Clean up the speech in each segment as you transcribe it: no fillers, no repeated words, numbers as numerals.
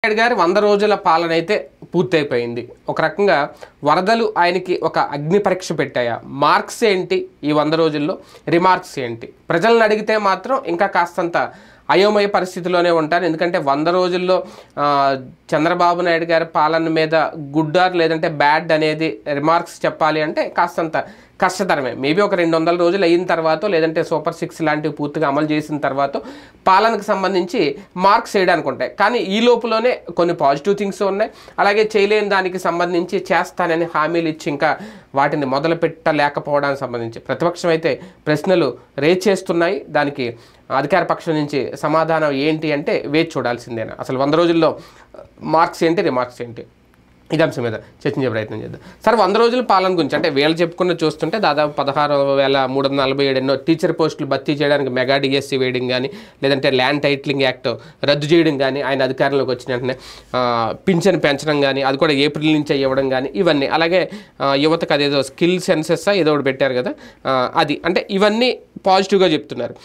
నాయుడు గారి 100 రోజుల పాలన అయితే పూర్తయిపోయింది. ఒక రకంగా వరదలు ఆయనకి ఒక అగ్ని పరీక్ష పెట్టాయా? మార్క్స్ ఏంటి ఈ 100 రోజుల్లో, రిమార్క్స్ ఏంటి? ప్రజలను అడిగితే మాత్రం ఇంకా కాస్తంత అయోమయ పరిస్థితిలోనే ఉంటారు. ఎందుకంటే 100 రోజుల్లో చంద్రబాబు నాయుడు గారి పాలన మీద గుడ్ ఆర్ లేదంటే బ్యాడ్ అనేది రిమార్క్స్ చెప్పాలి అంటే కాస్తంత కష్టతరమే. మేబీ ఒక 200 రోజులు అయిన తర్వాత లేదంటే సూపర్ 6 లాంటివి పూర్తిగా అమలు చేసిన తర్వాత పాలనకు సంబంధించి మార్క్స్ వేయడానికి ఉంటాయి. కానీ ఈ లోపులోనే కొన్ని పాజిటివ్ థింగ్స్ ఉన్నాయి. అలాగే చేయలేని దానికి సంబంధించి చేస్తానని హామీలు ఇచ్చి ఇంకా వాటిని మొదలు పెట్టలేకపోవడానికి సంబంధించి ప్రతిపక్షం అయితే ప్రశ్నలు రేజ్ చేస్తున్నాయి. దానికి అధికార పక్షం నుంచి సమాధానం ఏంటి అంటే వేచి చూడాల్సిందేనా. అసలు 100 రోజుల్లో మార్క్స్ ఏంటి, రిమార్క్స్ ఏంటి, ఇది అంశం మీద చర్చించే ప్రయత్నం చేద్దాం. సార్, 100 రోజుల పాలన గురించి అంటే వీళ్ళు చెప్పుకున్న చూస్తుంటే దాదాపు 16,347 ఎన్నో టీచర్ పోస్టులు భర్తీ చేయడానికి మెగా డిఎస్సి వేయడం కానీ, లేదంటే ల్యాండ్ టైటిలింగ్ యాక్ట్ రద్దు చేయడం కానీ, ఆయన అధికారంలోకి వచ్చిన వెంటనే పింఛన్ పెంచడం కానీ, అది కూడా ఏప్రిల్ నుంచి ఇవ్వడం కానీ, ఇవన్నీ. అలాగే యువతకు అదేదో స్కిల్ సెన్సెస్ ఏదో ఒకటి పెట్టారు కదా, అది. అంటే ఇవన్నీ పాజిటివ్గా చెప్తున్నారు.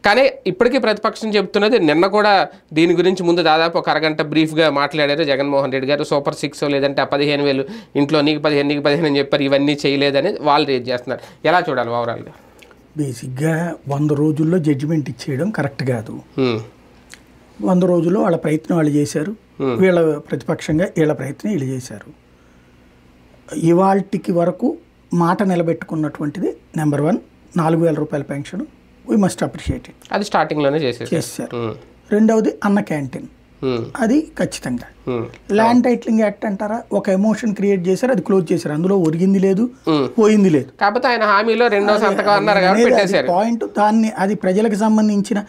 కానీ ఇప్పటికీ ప్రతిపక్షం చెప్తున్నది, నిన్న కూడా దీని గురించి ముందు దాదాపు ఒక అరగంట బ్రీఫ్గా మాట్లాడారు జగన్మోహన్ రెడ్డి గారు. సూపర్ 6 లేదంటే 15,000 ఇంట్లో నీకు 15 అని చెప్పారు, ఇవన్నీ చేయలేదని వాళ్ళు రేజ్ చేస్తున్నారు. ఎలా చూడాలి ఓవరాల్గా? బేసిక్గా 100 రోజుల్లో జడ్జిమెంట్ ఇచ్చేయడం కరెక్ట్ కాదు. 100 రోజుల్లో వాళ్ళ ప్రయత్నం వాళ్ళు చేశారు, వీళ్ళ ప్రతిపక్షంగా వీళ్ళ ప్రయత్నం వీళ్ళు చేశారు. ఇవాల్టికి వరకు మాట నిలబెట్టుకున్నటువంటిది నెంబర్ 1 4,000 రూపాయల pension. We must appreciate it. అది స్టార్టింగ్లోనే చేశారు. రెండవది అన్న క్యాంటీన్, అది ఖచ్చితంగా. ల్యాండ్ టైటిలింగ్ యాక్ట్ అంటారా, ఒక ఎమోషన్ క్రియేట్ చేశారు, అది క్లోజ్ చేశారు. అందులో ఒరిగింది లేదు, పోయింది లేదు. కాకపోతే ఆయన హామీలో రెండో సంతకం అన్నారు కాబట్టి పెట్టేశారు. పాయింట్ దాన్ని, అది ప్రజలకు సంబంధించిన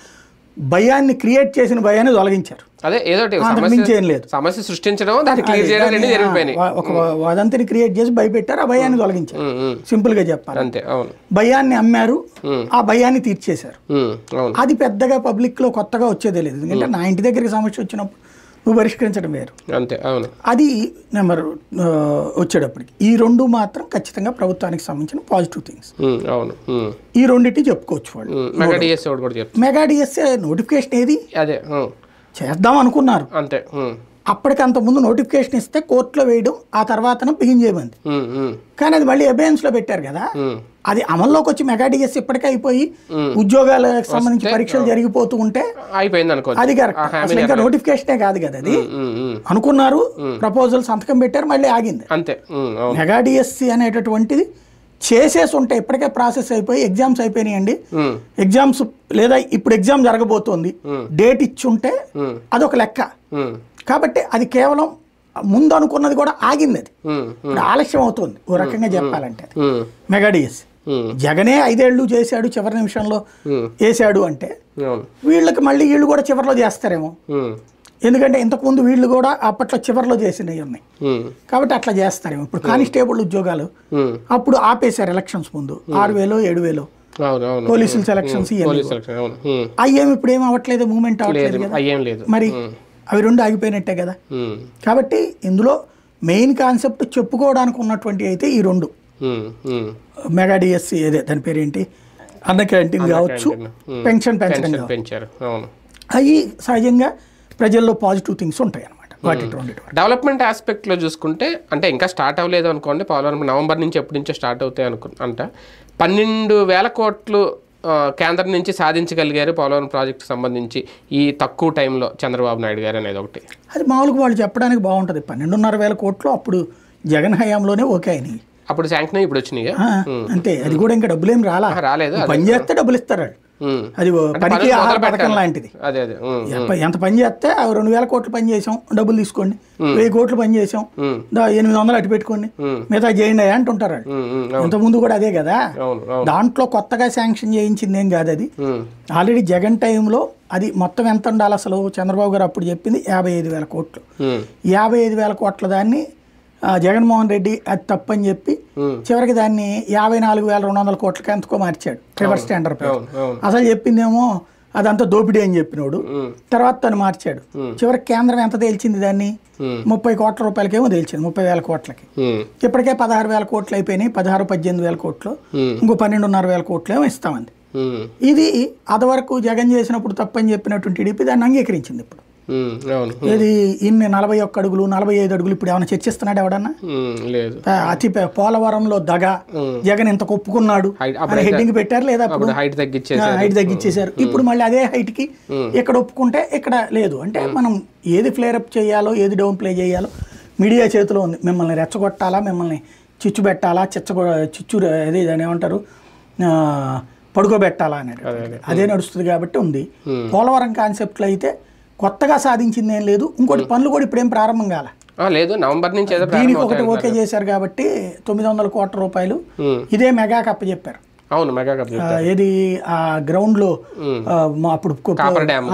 భయాన్ని క్రియేట్ చేసిన భయాన్ని తొలగించారు. అదే ఏదో సమస్య సృష్టించడం, దాన్ని క్లియర్ చేయడం రెండు జరిగిపోయినాయి. ఒక వదంతిని క్రియేట్ చేసి భయపెట్టారు, ఆ భయాన్ని తొలగించారు. సింపుల్ గా చెప్పాలి అంతే. అవును, భయాన్ని అమ్మారు, ఆ భయాన్ని తీర్చేశారు. అది పెద్దగా పబ్లిక్ లో కొత్తగా వచ్చేదే లేదు. ఎందుకంటే నా ఇంటి దగ్గరికి సమస్య వచ్చినప్పుడు నువ్వు పరిష్కరించడం వేరు. అంతే. అవును, అది నెంబర్ వచ్చేటప్పటికి ఈ రెండు మాత్రం ఖచ్చితంగా ప్రభుత్వానికి సంబంధించిన పాజిటివ్ థింగ్స్. అవును, ఈ రెండింటి చెప్పుకోవచ్చు వాళ్ళు. మెగా డిఎస్ఏ నోటిఫికేషన్ ఏది అదే చేద్దాం అనుకున్నారు అంతే. అప్పటికంత ముందు నోటిఫికేషన్ ఇస్తే కోర్టులో వేయడం, ఆ తర్వాత బిగిన్ చేయమంది. కానీ అది మళ్ళీ అబేయన్స్ లో పెట్టారు కదా, అది అమల్లోకి వచ్చి మెగా డిఎస్సి ఇప్పటికే అయిపోయి ఉద్యోగాలకు సంబంధించి పరీక్షలు జరిగిపోతూ ఉంటే అది కరెక్ట్. అసలు ఇంకా నోటిఫికేషనే కాదు కదా, అది అనుకున్నారు, ప్రపోజల్ సంతకం పెట్టారు, మళ్ళీ ఆగింది. అంతే. మెగా డిఎస్సి అనేటటువంటిది చేసేసి ఉంటే ఇప్పటికే ప్రాసెస్ అయిపోయి ఎగ్జామ్స్ అయిపోయినాయండి, ఎగ్జామ్స్ లేదా ఇప్పుడు ఎగ్జామ్ జరగబోతోంది, డేట్ ఇచ్చుంటే అదొక లెక్క. కాబట్టి అది కేవలం ముందు అనుకున్నది కూడా ఆగింది, అది ఆలస్యం అవుతుంది ఓ రకంగా చెప్పాలంటే. మెగా డిఎస్సి జగనే 5 ఏళ్ళు చేశాడు, చివరి నిమిషంలో వేసాడు అంటే వీళ్ళకి మళ్ళీ వీళ్ళు కూడా చివరిలో చేస్తారేమో. ఎందుకంటే ఇంతకుముందు వీళ్ళు కూడా అప్పట్లో చివరిలో చేసినవి ఉన్నాయి కాబట్టి అట్లా చేస్తారేమో. ఇప్పుడు కానిస్టేబుల్ ఉద్యోగాలు అప్పుడు ఆపేశారు ఎలక్షన్స్ ముందు, 6,000 7,000 పోలీసుల సెలక్షన్స్. అయ్యేమి ఇప్పుడు ఏం అవ్వట్లేదు, మూవ్మెంట్ అవ్వట్లేదు కదా, మరి అవి రెండు ఆగిపోయినట్టే కదా. కాబట్టి ఇందులో మెయిన్ కాన్సెప్ట్ చెప్పుకోవడానికి ఉన్నటువంటి అయితే ఈ రెండు, మెగా డిఎస్సి ఏదే దాని పేరేంటి, అన్న క్యాంటీన్ కావచ్చు, పెన్షన్ పెంచడం కావచ్చు, అవి సహజంగా ప్రజల్లో పాజిటివ్ థింగ్స్ ఉంటాయి అన్నమాట. డెవలప్మెంట్ ఆస్పెక్ట్లో చూసుకుంటే అంటే ఇంకా స్టార్ట్ అవ్వలేదు అనుకోండి, పోలవరం నవంబర్ నుంచి ఎప్పటి నుంచో స్టార్ట్ అవుతాయి అంట. 12,000 కోట్లు కేంద్రం నుంచి సాధించగలిగారు పోలవరం ప్రాజెక్టు సంబంధించి ఈ తక్కువ టైంలో చంద్రబాబు నాయుడు గారు అనేది ఒకటి. అది మామూలుగా వాళ్ళు చెప్పడానికి బాగుంటుంది. 12,500 కోట్లు అప్పుడు జగన్ హయాంలోనే ఓకే అయినాయి, అప్పుడు శాంక్షన్ ఇప్పుడు వచ్చినాయి అంతే. అది కూడా ఇంకా డబ్బులు ఏం రాలేదు, పని చేస్తే డబ్బులు ఇస్తారు. అది పనికి ఆహార పథకం లాంటిది. ఎంత పని చేస్తే 2,000 కోట్లు పని చేసాం డబ్బులు తీసుకోండి, 1,000 కోట్లు పని చేసాం 800 అటు పెట్టుకోండి, మిగతా చేయండి అంటుంటారు. ఇంతకుముందు కూడా అదే కదా, దాంట్లో కొత్తగా శాంక్షన్ చేయించింది ఏం కాదు. అది ఆల్రెడీ జగన్ టైంలో అది మొత్తం ఎంత ఉండాలి అసలు, చంద్రబాబు గారు అప్పుడు చెప్పింది 55,000 కోట్లు. 55,000 కోట్ల దాన్ని జగన్మోహన్ రెడ్డి అది తప్పని చెప్పి చివరికి దాన్ని 54,200 కోట్లకి ఎంతకో మార్చాడు రివర్స్ టెండర్ పై. అసలు చెప్పిందేమో అదంతా దోపిడీ అని చెప్పినోడు, తర్వాత తను మార్చాడు. చివరికి కేంద్రం ఎంత తేల్చింది దాన్ని, 30 కోట్ల రూపాయలకేమో తేల్చింది, 30,000 కోట్లకి. ఇప్పటికే 16,000 కోట్లు అయిపోయినాయి, 16-18,000 కోట్లు, ఇంకో 12,500 కోట్లు ఏమో ఇస్తామంది. ఇది అదివరకు జగన్ చేసినప్పుడు తప్పని చెప్పినటువంటి టీడీపీ దాన్ని అంగీకరించింది ఇప్పుడు. అవును. ఏది ఇన్ని 41 అడుగులు 45 అడుగులు ఇప్పుడు ఏమైనా చర్చిస్తున్నాడు ఎవడన్నా? లేదు. పోలవరంలో దగ జగన్ ఇంత ఒప్పుకున్నాడు అని హెడ్డింగ్ పెట్టారు లేదా? అప్పుడు హైట్ తగ్గించేశారు. ఇప్పుడు మళ్ళీ అదే హైట్ కి ఇక్కడ ఒప్పుకుంటే ఇక్కడ లేదు. అంటే మనం ఏది ఫ్లేరప్ చేయాలో ఏది డౌన్ ప్లే చేయాలో మీడియా చేతిలో ఉంది. మిమ్మల్ని రెచ్చగొట్టాలా, మిమ్మల్ని చిచ్చు పెట్టాలా, చిచ్చు అదే దాని ఏమంటారు పడుకోబెట్టాలా అనేది అదే నడుస్తుంది కాబట్టి ఉంది. పోలవరం కాన్సెప్ట్లో అయితే కొత్తగా సాధించింది ఏం లేదు. ఇంకోటి పనులు కూడా ఇప్పుడేం ప్రారంభం కాల లేదు, నవంబర్ నుంచి దీనికి ఒకటి ఓకే చేశారు కాబట్టి 900 కోట్ల రూపాయలు ఇదే మెగా కప్ప చెప్పారు. అవును, మెగా కప్ ఏది ఆ గ్రౌండ్ లో అప్పుడు కాపర్ డ్యామ్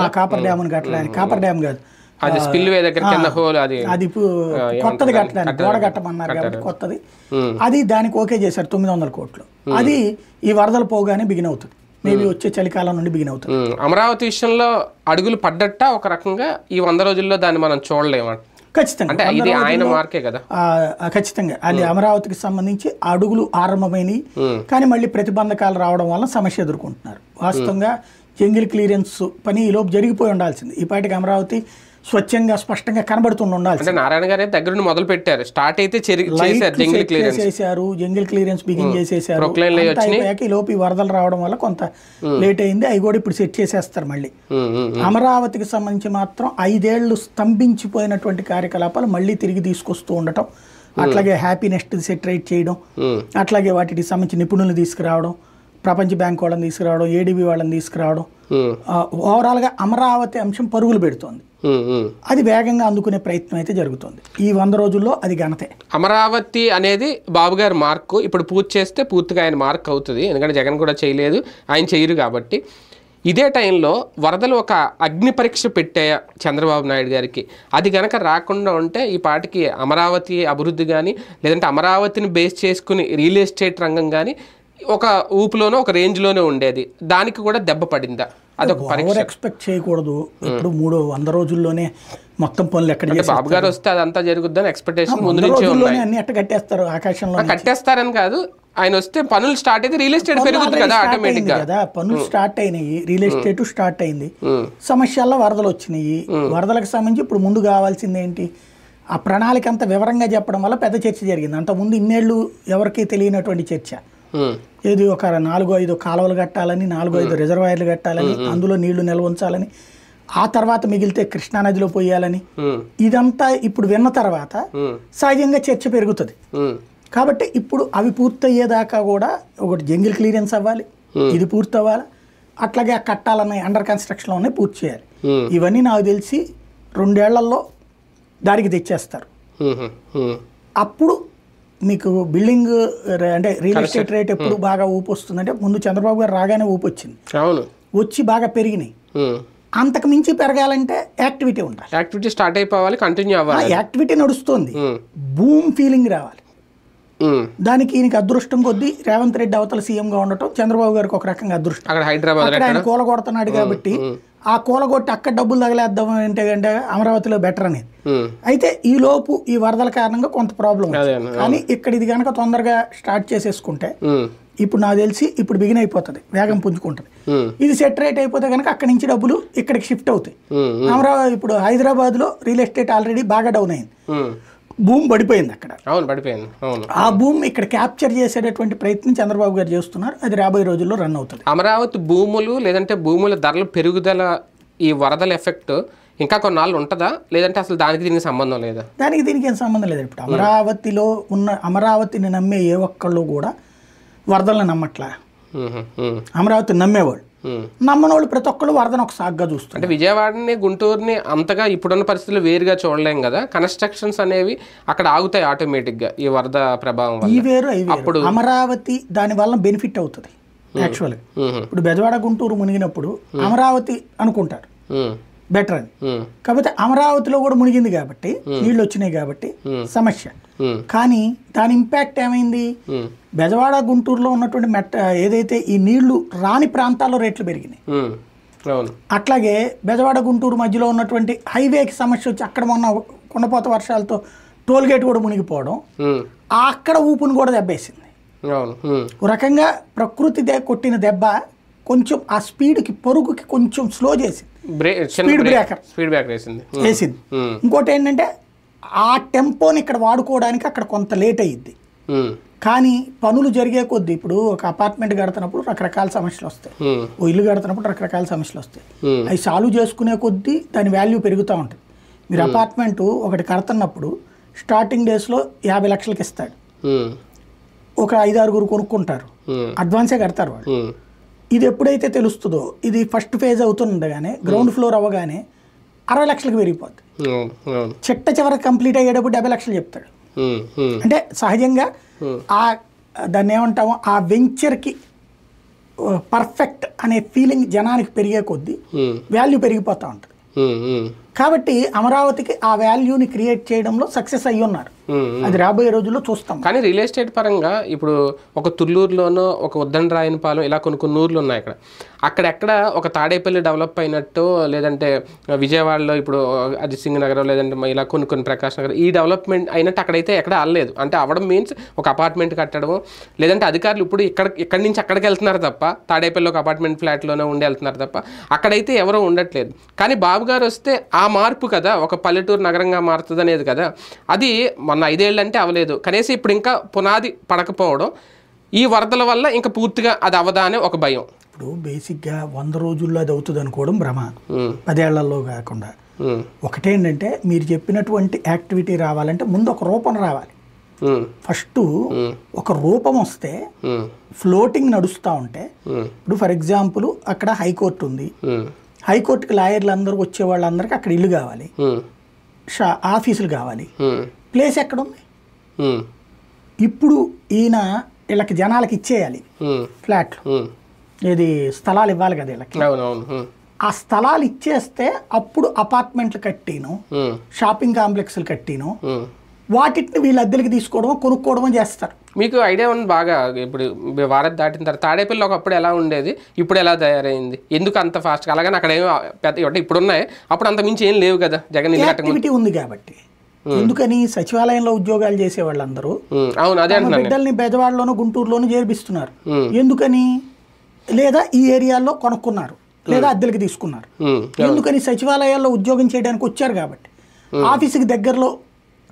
కట్టడానికి, కాపర్ డ్యామ్ కాదు అది స్పిల్వే దగ్గర కింద హోల్ అది కొత్తది కట్టడానికి గోడ కట్టమన్నారు కాబట్టి కొత్తది అది దానికి ఓకే చేశారు 900 కోట్లు. అది ఈ వరదలు పోగానే బిగిన్ అవుతుంది. మేబీ వచ్చే చలికాలం నుండి బిగిన్ అవుతుంది. అమరావతి విషయంలో అడుగులు పడ్డట్ట ఒక రకంగా ఈ 100 రోజుల్లో దాన్ని మనం చూడలేము. ఖచ్చితంగా అంటే ఇది ఆయన మార్కే కదా. ఖచ్చితంగా అది అమరావతికి సంబంధించి అడుగులు ఆరంభమైనవి. కానీ మళ్ళీ ప్రతిబంధకాలు రావడం వల్ల సమస్య ఎదుర్కొంటున్నారు. వాస్తవంగా జంగిల్ క్లియరెన్స్ పని ఈ లోపు జరిగిపోయి ఉండాల్సింది. ఈ పాటికి అమరావతి స్వచ్ఛంగా స్పష్టంగా కనబడుతుండి ఉండాలి. అంటే నారాయణ గారు దగ్గర నుండి మొదలు పెట్టారు, స్టార్ట్ అయితే చేశారు, జంగిల్ క్లియరెన్స్ బిగిన్ చేసేసారు. ఈ లోపు వరదలు రావడం వల్ల కొంత లేట్ అయింది. అవి కూడా ఇప్పుడు సెట్ చేసేస్తారు మళ్ళీ. అమరావతికి సంబంధించి మాత్రం 5 ఏళ్లు స్తంభించిపోయినటువంటి కార్యకలాపాలు మళ్ళీ తిరిగి తీసుకొస్తూ ఉండటం, అట్లాగే హ్యాపీనెస్ట్ సెటరేట్ చేయడం, అట్లాగే వాటికి సంబంధించి నిపుణులు తీసుకురావడం, ప్రపంచ బ్యాంక్ వాళ్ళని తీసుకురావడం, ఏడీబీ వాళ్ళని తీసుకురావడం, ఓవరాల్ గా అమరావతి అంశం పరుగులు పెడుతోంది. అది వేగంగా అందుకునే ప్రయత్నం అయితే జరుగుతుంది. ఈ 100 రోజుల్లో అది ఘనతే. అమరావతి అనేది బాబు గారి మార్కు. ఇప్పుడు పూర్తి చేస్తే పూర్తిగా ఆయన మార్క్ అవుతుంది. ఎందుకంటే జగన్ కూడా చేయలేదు, ఆయన చేయరు కాబట్టి. ఇదే టైంలో వరదలు ఒక అగ్ని పరీక్ష పెట్టాయా చంద్రబాబు నాయుడు గారికి? అది గనక రాకుండా ఉంటే ఈ పాటికి అమరావతి అభివృద్ధి కానీ, లేదంటే అమరావతిని బేస్ చేసుకుని రియల్ ఎస్టేట్ రంగం కానీ ఒక ఊపులోనో ఒక రేంజ్లోనే ఉండేది. దానికి కూడా దెబ్బ పడిందా? అదొక పరీక్ష. ఎక్స్పెక్ట్ చేయకూడదు. ఇప్పుడు 100 రోజుల్లోనే మొత్తం పనులు ఎక్కడ బాబు గారు వస్తే అదంతా జరుగుద్దని ఎక్స్పెక్టేషన్ ముందు నుంచి అన్ని ఎట్ట కట్టేస్తారు, ఆకాశంలో కట్టేస్తారని కాదు. ఆయన వస్తే పనులు స్టార్ట్ అయితే రియల్ ఎస్టేట్ పెరుగుతుంది కదా ఆటోమేటిక్ గా. పనులు స్టార్ట్ అయినాయి, రియల్ ఎస్టేట్ స్టార్ట్ అయింది. సమస్యల్లో వరదలు వచ్చినాయి. వరదలకు సంబంధించి ఇప్పుడు ముందు కావాల్సింది ఏంటి? ఆ ప్రణాళిక అంతా వివరంగా చెప్పడం వల్ల పెద్ద చర్చ జరిగింది. అంతకుముందు ఇన్నేళ్లు ఎవరికి తెలియనటువంటి చర్చ. ఏది ఒక 4-5 కాలువలు కట్టాలని, 4-5 రిజర్వాయర్లు కట్టాలని, అందులో నీళ్లు నిల్వ ఉంచాలని, ఆ తర్వాత మిగిలితే కృష్ణానదిలో పోయాలని, ఇదంతా ఇప్పుడు విన్న తర్వాత సహజంగా చర్చ పెరుగుతుంది. కాబట్టి ఇప్పుడు అవి పూర్తయ్యేదాకా కూడా ఒకటి జంగిల్ క్లియరెన్స్ అవ్వాలి, ఇది పూర్తి అవ్వాలి, అట్లాగే ఆ కట్టాలన్న అండర్ కన్స్ట్రక్షన్లో ఉన్నాయి పూర్తి చేయాలి. ఇవన్నీ నాకు తెలిసి 2 ఏళ్లలో దారికి తెచ్చేస్తారు. అప్పుడు మీకు బిల్డింగ్ అంటే రియల్ ఎస్టేట్ రేట్ ఎప్పుడు బాగా ఊపు వస్తుందంటే ముందు చంద్రబాబు గారు రాగానే ఊపు వచ్చింది, వచ్చి బాగా పెరిగినాయి. అంతకు మించి పెరగాలంటే యాక్టివిటీ ఉండాలి, యాక్టివిటీ స్టార్ట్ అయిపోవాలి, కంటిన్యూ అవ్వాలి. యాక్టివిటీ నడుస్తుంది, బూమ్ ఫీలింగ్ రావాలి. దానికి ఈయనకి అదృష్టం కొద్దీ రేవంత్ రెడ్డి అవతల సీఎంగా ఉండటం చంద్రబాబు గారికి ఒక రకంగా అదృష్టం. హైదరాబాద్ ఆయన కూలగొడుతున్నాడు కాబట్టి ఆ కూలగొట్టి అక్కడ డబ్బులు తగలేద్దాం అంటే అమరావతిలో బెటర్ అనేది. అయితే ఈ లోపు ఈ వరదల కారణంగా కొంత ప్రాబ్లం, కానీ ఇక్కడ ఇది కనుక తొందరగా స్టార్ట్ చేసేసుకుంటే ఇప్పుడు నాకు తెలిసి ఇప్పుడు బిగిన్ అయిపోతుంది, వేగం పుంజుకుంటుంది. ఇది సెటరేట్ అయిపోతే కనుక అక్కడి నుంచి డబ్బులు ఇక్కడికి షిఫ్ట్ అవుతాయి. అమరావతి ఇప్పుడు హైదరాబాద్ లో రియల్ ఎస్టేట్ ఆల్రెడీ బాగా డౌన్ అయింది, భూమి పడిపోయింది అక్కడ. ఆ భూమి ఇక్కడ క్యాప్చర్ చేసేటటువంటి ప్రయత్నం చంద్రబాబు గారు చేస్తున్నారు. అది రాబోయే రోజుల్లో రన్ అవుతుంది. అమరావతి భూములు లేదంటే భూముల ధరల పెరుగుదల ఈ వరదల ఎఫెక్ట్ ఇంకా కొన్నాళ్ళు ఉంటుందా, లేదంటే అసలు దానికి దీనికి సంబంధం లేదా? దానికి దీనికి ఏం సంబంధం లేదు. ఇప్పుడు అమరావతిలో ఉన్న అమరావతిని నమ్మే ఏ ఒక్కళ్ళు కూడా వరదలను నమ్మట్లా. అమరావతిని నమ్మేవాళ్ళు, నమ్మని వాళ్ళు ప్రతి ఒక్కళ్ళు వరదను ఒక సాగ్గా చూస్తారు. అంటే విజయవాడని గుంటూరుని అంతగా ఇప్పుడున్న పరిస్థితులు వేరుగా చూడలేం కదా. కన్స్ట్రక్షన్స్ అనేవి అక్కడ ఆగుతాయి ఆటోమేటిక్గా ఈ వరద ప్రభావం వల్ల. ఈ వేరు అప్పుడు అమరావతి దాని వల్ల బెనిఫిట్ అవుతుంది యాక్చువల్గా. ఇప్పుడు బెజవాడ గుంటూరు మునిగినప్పుడు అమరావతి అనుకుంటారు బెటర్ అని, కాకపోతే అమరావతిలో కూడా మునిగింది కాబట్టి నీళ్ళు వచ్చినాయి కాబట్టి సమస్య. కానీ దాని ఇంపాక్ట్ ఏమైంది? బెజవాడ గుంటూరులో ఉన్నటువంటి ఏదైతే ఈ నీళ్లు రాని ప్రాంతాల్లో రేట్లు పెరిగినాయి. అట్లాగే బెజవాడ గుంటూరు మధ్యలో ఉన్నటువంటి హైవేకి సమస్య వచ్చి అక్కడ మొన్న కుండపోత వర్షాలతో టోల్ గేట్ కూడా మునిగిపోవడం, అక్కడ ఊపును కూడా దెబ్బేసింది. ఒక రకంగా ప్రకృతి కొట్టిన దెబ్బ కొంచెం ఆ స్పీడ్కి పరుగుకి కొంచెం స్లో చేసింది. స్పీడ్ బ్రేకర్ వేసింది. ఇంకోటి ఏంటంటే ఆ టెంపోని ఇక్కడ వాడుకోవడానికి అక్కడ కొంత లేట్ అయ్యిద్ది. కానీ పనులు జరిగే కొద్దీ ఇప్పుడు ఒక అపార్ట్మెంట్ కడుతున్నప్పుడు రకరకాల సమస్యలు వస్తాయి, ఓ ఇల్లు కడుతున్నప్పుడు రకరకాల సమస్యలు వస్తాయి. అవి సాల్వ్ చేసుకునే కొద్దీ దాని వాల్యూ పెరుగుతూ ఉంటుంది. మీరు అపార్ట్మెంట్ ఒకటి కడుతున్నప్పుడు స్టార్టింగ్ డేస్లో 50 లక్షలకి ఇస్తాడు, ఒక 5-6 కొనుక్కుంటారు, అడ్వాన్సే కడతారు వాళ్ళు. ఇది ఎప్పుడైతే తెలుస్తుందో ఇది ఫస్ట్ ఫేజ్ అవుతుండగానే గ్రౌండ్ ఫ్లోర్ అవ్వగానే 60 లక్షలకు పెరిగిపోద్ది. చివరికి కంప్లీట్ అయ్యేటప్పుడు 70 లక్షలు చెప్తాడు. అంటే సహజంగా ఆ దాన్ని ఏమంటామో ఆ వెంచర్కి పర్ఫెక్ట్ అనే ఫీలింగ్ జనానికి పెరిగే కొద్దీ వాల్యూ పెరిగిపోతూ ఉంటుంది. కాబట్టి అమరావతికి ఆ వాల్యూని క్రియేట్ చేయడంలో సక్సెస్ అయ్యి ఉన్నారు. అది రాబోయే రోజుల్లో చూస్తాం. కానీ రియల్ ఎస్టేట్ పరంగా ఇప్పుడు ఒక తుళ్ళూరులోనో ఒక ఉద్దండరాయనపాలెం ఇలా కొన్ని ఊర్లు ఉన్నాయి. అక్కడెక్కడ ఒక తాడేపల్లి డెవలప్ అయినట్టు, లేదంటే విజయవాడలో ఇప్పుడు అజిత్ సింగ్ నగర్, లేదంటే ఇలా కొన్ని ప్రకాష్ నగర్ ఈ డెవలప్మెంట్ అయినట్టు అక్కడైతే ఎక్కడ అవ్వలేదు. అంటే అవ్వడం మీన్స్ ఒక అపార్ట్మెంట్ కట్టడము, లేదంటే అధికారులు ఇప్పుడు ఇక్కడి నుంచి అక్కడికి వెళ్తున్నారు తప్ప, తాడేపల్లి ఒక అపార్ట్మెంట్ ఫ్లాట్లోనే ఉండి వెళ్తున్నారు తప్ప అక్కడైతే ఎవరో ఉండట్లేదు. కానీ బాబు గారు వస్తే ఆ మార్పు కదా ఒక పల్లెటూరు నగరంగా మారుతుంది అనేది కదా. అది మొన్న 5 ఏళ్ళు అంటే అవ్వలేదు, కనీసం ఇప్పుడు ఇంకా పునాది పడకపోవడం, ఈ వరదల వల్ల ఇంకా పూర్తిగా అది అవదా అనే ఒక భయం. ఇప్పుడు బేసిక్గా 100 రోజుల్లో అది అవుతుంది అనుకోవడం భ్రమ, 10 ఏళ్లలో కాకుండా. ఒకటేంటంటే మీరు చెప్పినటువంటి యాక్టివిటీ రావాలంటే ముందు ఒక రూపం రావాలి. ఫస్ట్ ఒక రూపం వస్తే ఫ్లోటింగ్ నడుస్తూ ఉంటే, ఇప్పుడు ఫర్ ఎగ్జాంపుల్ అక్కడ హైకోర్టు ఉంది, హైకోర్టుకి లాయర్లు అందరూ వచ్చే వాళ్ళందరికీ అక్కడ ఇల్లు కావాలి, ఆఫీసులు కావాలి, ప్లేస్ ఎక్కడుంది? ఇప్పుడు ఈయన వీళ్ళకి జనాలకి ఇచ్చేయాలి ఫ్లాట్లు, ఏది స్థలాలు ఇవ్వాలి కదా వీళ్ళకి. ఆ స్థలాలు ఇచ్చేస్తే అప్పుడు అపార్ట్మెంట్లు కట్టిను, షాపింగ్ కాంప్లెక్స్లు కట్టిను, వాటిని వీళ్ళు అద్దెలకి తీసుకోవడం కొనుక్కోవడం చేస్తారు. మీకు ఐడియా ఉంది బాగా. ఇప్పుడు భారత్ దాటిన తర్వాత తాడేపల్లి ఒకప్పుడు ఎలా ఉండేది, ఇప్పుడు ఎలా తయారైంది, ఎందుకు అంత ఫాస్ట్గా? అలాగే అక్కడ ఏమో పెద్ద ఇప్పుడు ఉన్నాయి, అప్పుడు అంత మించి ఏం లేవు కదా. జగన్ యాక్టివిటీ ఉంది కాబట్టి. ఎందుకని సచివాలయంలో ఉద్యోగాలు చేసే వాళ్ళందరూ బిడ్డల్ని బెజవాడలోనూ గుంటూరులోనూ చేర్పిస్తున్నారు. ఎందుకని? లేదా ఈ ఏరియాల్లో కొనుక్కున్నారు, లేదా అద్దెలకి తీసుకున్నారు. ఎందుకని? సచివాలయాల్లో ఉద్యోగం చేయడానికి వచ్చారు కాబట్టి. ఆఫీసుకి దగ్గరలో,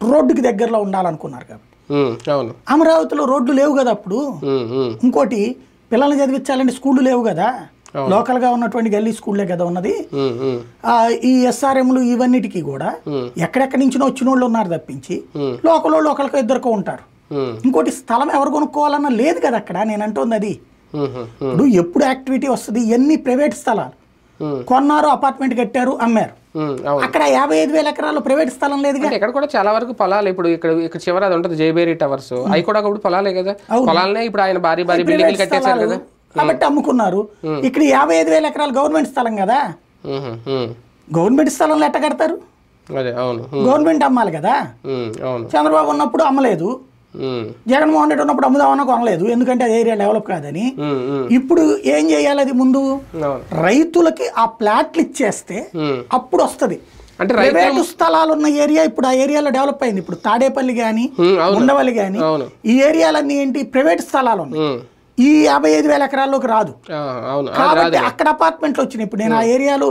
రోడ్డుకి దగ్గరలో ఉండాలనుకున్నారు కాబట్టి. అమరావతిలో రోడ్లు లేవు కదా అప్పుడు. ఇంకోటి, పిల్లల్ని చదివించాలంటే స్కూళ్ళు లేవు కదా, లోకల్గా ఉన్నటువంటి గల్లీ స్కూళ్ళే కదా ఉన్నది. ఈ ఎస్ఆర్ఎంలు ఇవన్నిటికీ కూడా ఎక్కడెక్కడి నుంచి వచ్చిన వాళ్ళు ఉన్నారు తప్పించి లోకల్ వాళ్ళు ఒకరికి ఇద్దరికో ఉంటారు. ఇంకోటి, స్థలం ఎవరు కొనుక్కోవాలన్నా లేదు కదా అక్కడ. నేను అంటుంది అది. ఇప్పుడు ఎప్పుడు యాక్టివిటీ వస్తుంది? ఎన్ని ప్రైవేట్ స్థలాలు కొన్నారు, అపార్ట్మెంట్ కట్టారు, అమ్మారు. అక్కడ 55,000 ఎకరాలు ప్రైవేట్ స్థలం లేదు. ఇక్కడ కూడా చాలా వరకు పొలాలు. ఇప్పుడు ఇక్కడ చివరి అది ఉంటుంది జైబేరి టవర్స్, అవి కూడా ఒకప్పుడు పొలాలే కదా. పొలాలనే ఇప్పుడు ఆయన భారీ బిల్డింగ్లు కట్టేశారు కదా, కాబట్టి అమ్ముకున్నారు. ఇక్కడ 55,000 ఎకరాలు గవర్నమెంట్ స్థలం కదా. గవర్నమెంట్ స్థలంలో ఎట్ట కడతారు? గవర్నమెంట్ అమ్మాలి కదా. చంద్రబాబు ఉన్నప్పుడు అమ్మలేదు, జగన్మోహన్ రెడ్డి ఉన్నప్పుడు అమ్ముదామన్నా కొనలేదు, ఎందుకంటే అది ఏరియా డెవలప్ కాదని. ఇప్పుడు ఏం చేయాలి? అది ముందు రైతులకి ఆ ప్లాట్లు ఇచ్చేస్తే అప్పుడు వస్తుంది. అంటే ప్రైవేటు స్థలాలు ఉన్న ఏరియా ఇప్పుడు ఆ ఏరియాలో డెవలప్ అయింది. ఇప్పుడు తాడేపల్లి కానీ, ఉండవల్లి కానీ, ఈ ఏరియాలన్నీ ఏంటి? ప్రైవేట్ స్థలాలు ఉన్నాయి. ఈ 55,000 ఎకరాల్లోకి రాదు కాబట్టి అక్కడ అపార్ట్మెంట్లు వచ్చినాయి. ఇప్పుడు నేను ఆ ఏరియాలో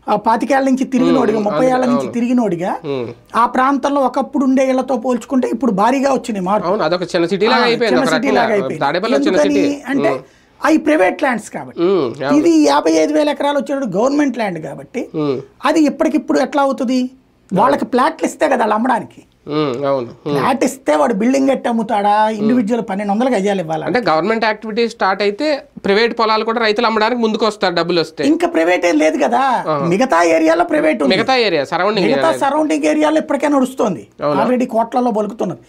25 ఏళ్ల నుంచి తిరిగినోడిగా, 30 ఏళ్ల నుంచి తిరిగినోడిగా, ఆ ప్రాంతంలో ఒకప్పుడు ఉండే ఇళ్లతో పోల్చుకుంటే ఇప్పుడు భారీగా వచ్చినాయి మార్పు. చిన్న సిటీ లాగా అయిపోయింది. అంటే అవి ప్రైవేట్ ల్యాండ్స్ కాబట్టి. ఇది 55,000 ఎకరాలు వచ్చేటప్పుడు గవర్నమెంట్ ల్యాండ్ కాబట్టి అది ఇప్పటికిప్పుడు ఎట్లా అవుతుంది? వాళ్ళకి ప్లాట్లు ఇస్తే కదా వాళ్ళు అమ్మడానికి. ఫ్లాట్ ఇస్తే వాడు బిల్డింగ్ ఎట్టి అమ్ముతాడా? ఇండివిజువల్ 1200 గజాలు ఇవ్వాలి. అంటే గవర్నమెంట్ యాక్టివిటీ స్టార్ట్ అయితే ప్రైవేట్ పొలాలు కూడా రైతులు అమ్మడానికి ముందుకు వస్తారు, డబ్బులు వస్తే. ఇంకా ప్రైవేట్ ఏం లేదు కదా, మిగతా ఏరియాలో ప్రైవేట్, మిగతా ఏరియా సరౌండింగ్ ఏరియాలో ఇప్పటికే నడుస్తుంది. ఆల్రెడీ కోట్లలో బలుకుతున్నది.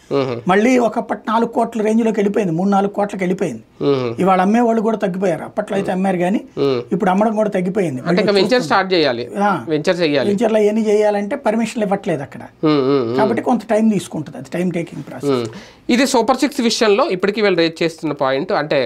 మళ్ళీ ఒకప్పటి 4 కోట్ల రేంజ్ లోకి వెళ్ళిపోయింది, 3-4 కోట్లకి వెళ్ళిపోయింది. ఇవాళ అమ్మే వాళ్ళు కూడా తగ్గిపోయారు. అప్పట్లో అయితే అమ్మారు కానీ ఇప్పుడు అమ్మడం కూడా తగ్గిపోయింది. వెంచర్ స్టార్ట్ చేయాలి, వెంచర్లో ఏమి చేయాలంటే పర్మిషన్లు ఇవ్వట్లేదు అక్కడ, కాబట్టి కొంత టైం తీసుకుంటుంది. అది టైం టేకింగ్ ప్రాసెస్. ఇది సూపర్ 6 విషయంలో ఇప్పటికీ వీళ్ళు రేట్ చేస్తున్న పాయింట్ అంటే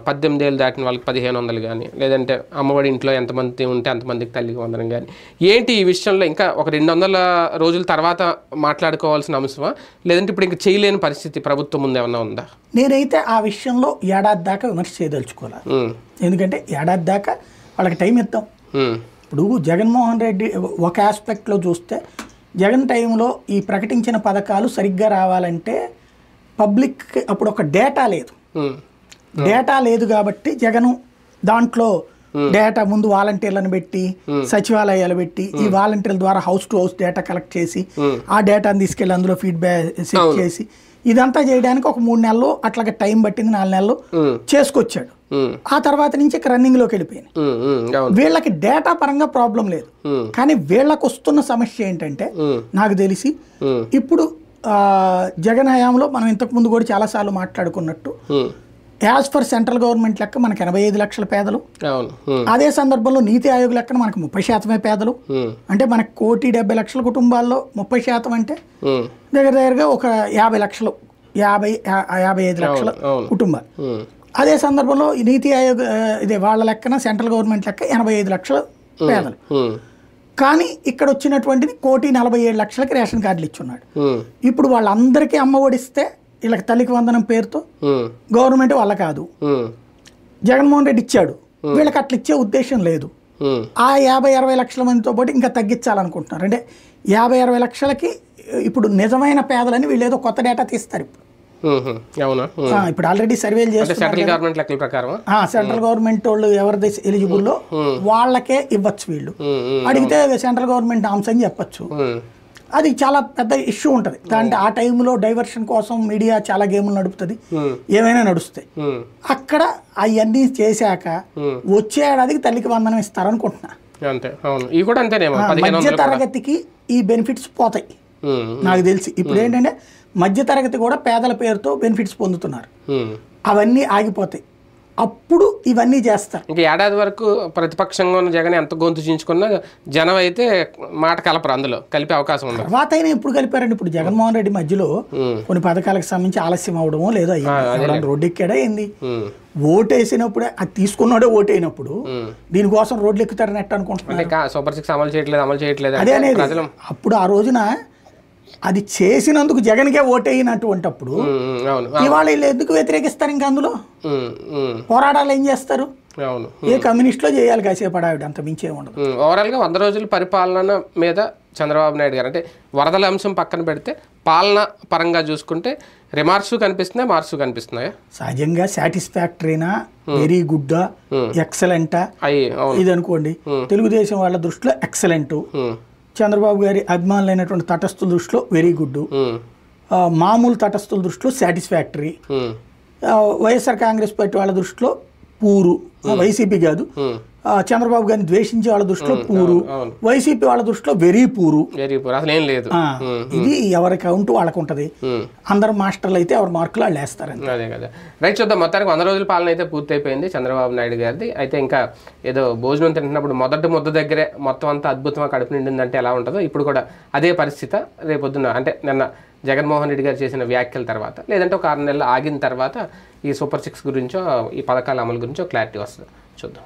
18 ఏళ్ళు దాటిన వాళ్ళకి 1500 కానీ, లేదంటే అమ్మఒడి ఇంట్లో ఎంతమంది ఉంటే అంతమందికి తల్లికి వందనం కానీ. ఏంటి ఈ విషయంలో ఇంకా ఒక 200 రోజుల తర్వాత మాట్లాడుకోవాల్సిన అంశమా, లేదంటే ఇప్పుడు ఇంకా చేయలేని పరిస్థితి ప్రభుత్వం ముందు ఏమన్నా ఉందా? నేనైతే ఆ విషయంలో ఏడాది దాకా విమర్శ చేయదలుచుకోవాలి. ఎందుకంటే ఏడాది దాకా వాళ్ళకి టైం ఇద్దాం. ఇప్పుడు జగన్మోహన్ రెడ్డి ఒక ఆస్పెక్ట్లో చూస్తే జగన్ టైంలో ఈ ప్రకటించిన పథకాలు సరిగ్గా రావాలంటే పబ్లిక్ అప్పుడు ఒక డేటా లేదు. డేటా లేదు కాబట్టి జగను దాంట్లో డేటా ముందు వాలంటీర్లను పెట్టి సచివాలయాలు పెట్టి ఈ వాలంటీర్ల ద్వారా house to house data collect చేసి ఆ డేటాను తీసుకెళ్ళి అందులో ఫీడ్బ్యాక్ సెట్ చేసి ఇదంతా చేయడానికి ఒక 3 నెలలు అట్లాగే టైం పట్టింది, 4 నెలలు చేసుకొచ్చాడు. ఆ తర్వాత నుంచి రన్నింగ్ లోకి వెళ్ళిపోయింది. వీళ్ళకి డేటా పరంగా ప్రాబ్లం లేదు, కానీ వీళ్ళకి వస్తున్న సమస్య ఏంటంటే నాకు తెలిసి ఇప్పుడు జగన్ హయాంలో మనం ఇంతకు ముందు కూడా చాలాసార్లు మాట్లాడుకున్నట్టు యాజ్ ఫర్ సెంట్రల్ గవర్నమెంట్ లెక్క మనకు 85 లక్షల పేదలు, అదే సందర్భంలో నీతి ఆయోగ్ లెక్కన మనకు 30% పేదలు. అంటే మనకు 1,70,00,000 కుటుంబాల్లో 30% అంటే దగ్గరగా ఒక 50 లక్షలు 55 లక్షల కుటుంబాలు. అదే సందర్భంలో నీతి ఆయోగ్ ఇదే వాళ్ళ లెక్కన సెంట్రల్ గవర్నమెంట్ లెక్క 85 లక్షల పేదలు. కానీ ఇక్కడ వచ్చినటువంటిది 1,47,00,000కి రేషన్ కార్డులు ఇచ్చున్నాడు. ఇప్పుడు వాళ్ళందరికీ అమ్మ ఒడిస్తే వీళ్ళకి తల్లికి వందనం పేరుతో గవర్నమెంట్ వాళ్ళ కాదు, జగన్మోహన్ రెడ్డి ఇచ్చాడు, వీళ్ళకి అట్లా ఇచ్చే ఉద్దేశం లేదు. ఆ 50-60 లక్షల మందితో పాటు ఇంకా తగ్గించాలనుకుంటున్నారు. అంటే 50-60 లక్షలకి ఇప్పుడు నిజమైన పేదలని వీళ్ళు ఏదో కొత్త డేటా తీస్తారు. ఇప్పుడు ఆల్రెడీ సర్వేలు చేస్తారు సెంట్రల్ గవర్నమెంట్ వాళ్ళు ఎవరిది ఎలిజిబుల్లో వాళ్ళకే ఇవ్వచ్చు. వీళ్ళు అడిగితే సెంట్రల్ గవర్నమెంట్ నామ్స్ అని చెప్పచ్చు. అది చాలా పెద్ద ఇష్యూ ఉంటుంది. దాంట్లో ఆ టైంలో డైవర్షన్ కోసం మీడియా చాలా గేములు నడుపుతుంది, ఏమైనా నడుస్తాయి. అక్కడ అవన్నీ చేశాక వచ్చే ఏడాదికి తల్లికి వందనం ఇస్తారనుకుంటున్నా. మధ్య తరగతికి ఈ బెనిఫిట్స్ పోతాయి నాకు తెలిసి. ఇప్పుడు ఏంటంటే మధ్య తరగతి కూడా పేదల పేరుతో బెనిఫిట్స్ పొందుతున్నారు, అవన్నీ ఆగిపోతాయి. అప్పుడు ఇవన్నీ చేస్తారు. ఇంకా ఏడాది వరకు ప్రతిపక్షంగా ఉన్న జగన్ ఎంత గొంతు చించుకున్నా జనం అయితే మాట కలపరు, అందులో కలిపే అవకాశం ఉంది. తర్వాత అయినా ఎప్పుడు కలిపారండి? ఇప్పుడు జగన్మోహన్ రెడ్డి మధ్యలో కొన్ని పథకాలకు సంబంధించి ఆలస్యం అవడమో లేదో రోడ్డు ఎక్కాడా ఏంది? ఓటేసినప్పుడే అది తీసుకున్నాడే ఓటైనప్పుడు దీనికోసం రోడ్లు ఎక్కుతారని ఎట్ట అనుకుంటున్నారు? సూపర్ 6 అమలు చేయట్లేదు అదే అనేది. అప్పుడు ఆ రోజున అది చేసినందుకు జగన్కే ఓటైనటువంటిప్పుడు ఇవాళ వీళ్ళు ఎందుకు వ్యతిరేకిస్తారు? ఇంకా అందులో పోరాటాలు ఏం చేస్తారు? ఏ కమ్యూనిస్ట్లో చేయాలి కాసేపు ఆవిడ, అంత మించే ఉండదు. ఓవరాల్గా 100 రోజుల పరిపాలన మీద చంద్రబాబు నాయుడు గారు అంటే వరదల అంశం పక్కన పెడితే పాలన పరంగా చూసుకుంటే రిమార్క్స్ కనిపిస్తున్నాయి, మార్క్స్ కనిపిస్తున్నాయా? సహజంగా సాటిస్ఫాక్టరీనా, వెరీ గుడ్, ఎక్సలెంటా ఇది అనుకోండి. తెలుగుదేశం వాళ్ళ దృష్టిలో ఎక్సలెంట్, చంద్రబాబు గారి అభిమానులైనటువంటి తటస్థుల దృష్టిలో వెరీ గుడ్, మామూలు తటస్థుల దృష్టిలో సాటిస్ఫాక్టరీ, వైఎస్ఆర్ కాంగ్రెస్ పార్టీ వాళ్ళ దృష్టిలో పూరు, వైసీపీ కాదు చంద్రబాబు గారిని ద్వేషించే వాళ్ళ దృష్టిలో పూరు, వైసీపీ వాళ్ళ దృష్టిలో వెరీ పూరు. ఇది ఎవరి కౌంట్ వాళ్ళకు ఉంటది. అందరు మాస్టర్లు అయితే ఎవరి మార్కులు వాళ్ళు వేస్తారు. అదే కదా. రైట్, చూద్దాం. మొత్తానికి 100 రోజుల పాలన అయితే పూర్తి అయిపోయింది చంద్రబాబు నాయుడు గారిది. అయితే ఇంకా ఏదో భోజనం తింటున్నప్పుడు మొదటి ముద్ద దగ్గరే మొత్తం అంతా అద్భుతంగా కడుపు నిండిందంటే ఎలా ఉంటుందో ఇప్పుడు కూడా అదే పరిస్థితి రేపొద్దున అంటే నిన్న జగన్మోహన్ రెడ్డి గారు చేసిన వ్యాఖ్యల తర్వాత లేదంటే ఒక 6 నెలలు ఆగిన తర్వాత ఈ సూపర్ 6 గురించో ఈ పథకాల అమలు గురించో క్లారిటీ వస్తుంది. చూద్దాం.